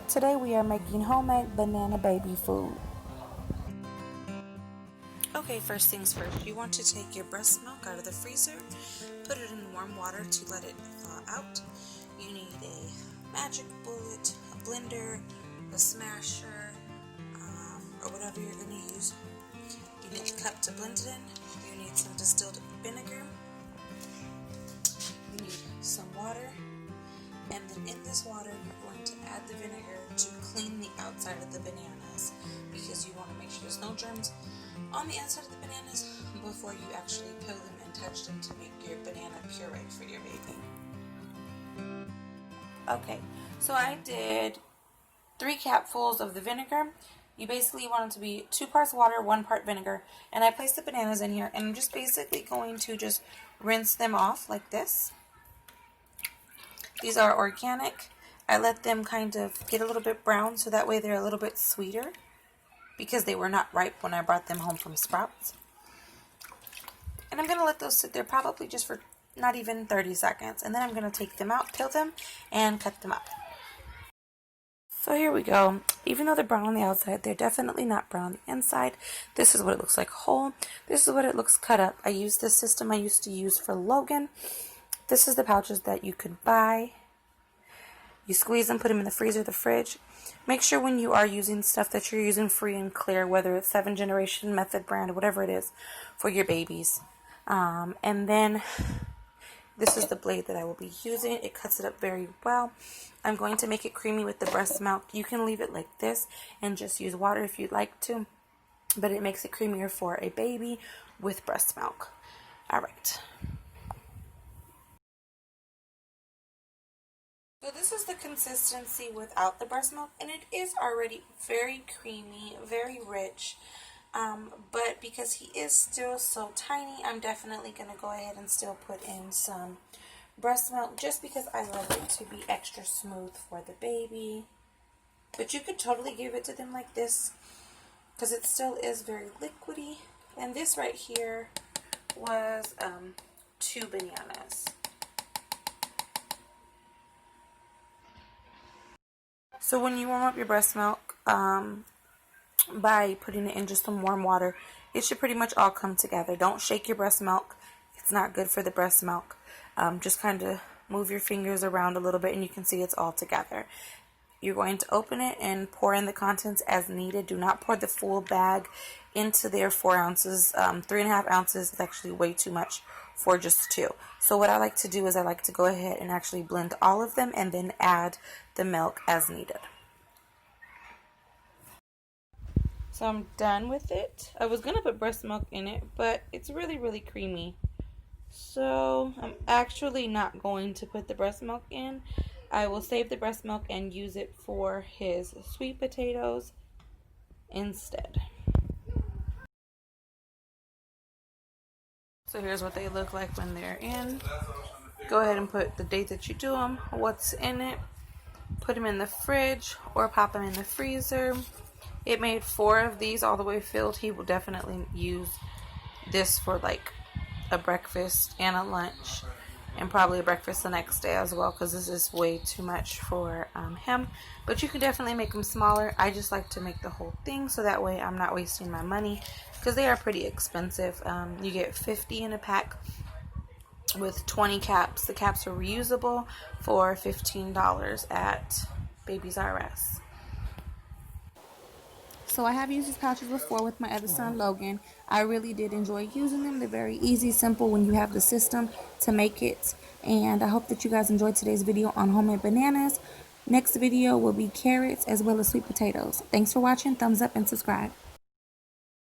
Today we are making homemade banana baby food. Okay, first things first, you want to take your breast milk out of the freezer, put it in warm water to let it thaw out. You need a magic bullet, a blender, a smasher, or whatever you're going to use. You need a cup to blend it in. You need some distilled vinegar. You need some water. And then in this water, you're going to add the vinegar to clean the outside of the bananas, because you want to make sure there's no germs on the inside of the bananas before you actually peel them and touch them to make your banana puree for your baby. Okay, so I did 3 capfuls of the vinegar. You basically want it to be 2 parts water, 1 part vinegar. And I placed the bananas in here, and I'm just basically going to just rinse them off like this. These are organic. I let them kind of get a little bit brown so that way they're a little bit sweeter, because they were not ripe when I brought them home from Sprouts. And I'm going to let those sit there probably just for not even 30 seconds. And then I'm going to take them out, peel them, and cut them up. So here we go. Even though they're brown on the outside, they're definitely not brown on the inside. This is what it looks like whole. This is what it looks cut up. I use this system I used to use for Logan. This is the pouches that you could buy. You squeeze them, put them in the freezer, the fridge. Make sure when you are using stuff that you're using free and clear, whether it's 7th generation, Method brand, whatever it is, for your babies. And then this is the blade that I will be using. It cuts it up very well. I'm going to make it creamy with the breast milk. You can leave it like this and just use water if you'd like to, but it makes it creamier for a baby with breast milk. All right. So this is the consistency without the breast milk, and it is already very creamy, very rich, but because he is still so tiny, I'm definitely going to go ahead and still put in some breast milk, just because I love it to be extra smooth for the baby. But you could totally give it to them like this, because it still is very liquidy. And this right here was 2 bananas. So when you warm up your breast milk, by putting it in just some warm water, it should pretty much all come together. Don't shake your breast milk. It's not good for the breast milk. Just kind of move your fingers around a little bit and you can see it's all together. You're going to open it and pour in the contents as needed. Do not pour the full bag into there. 4 ounces, 3.5 ounces is actually way too much for just 2. So what I like to do is I like to go ahead and actually blend all of them and then add the milk as needed. So I'm done with it. I was going to put breast milk in it, but it's really, really creamy. So I'm actually not going to put the breast milk in. I will save the breast milk and use it for his sweet potatoes instead. So here's what they look like when they're in. Go ahead and put the date that you do them, what's in it, put them in the fridge or pop them in the freezer. It made 4 of these all the way filled. He will definitely use this for like a breakfast and a lunch, and probably a breakfast the next day as well, because this is way too much for him. But you can definitely make them smaller. I just like to make the whole thing so that way I'm not wasting my money, because they are pretty expensive. You get 50 in a pack with 20 caps. The caps are reusable for $15 at Babies R Us. So I have used these pouches before with my other son, Logan. I really did enjoy using them. They're very easy, simple when you have the system to make it. And I hope that you guys enjoyed today's video on homemade bananas. Next video will be carrots as well as sweet potatoes. Thanks for watching. Thumbs up and subscribe.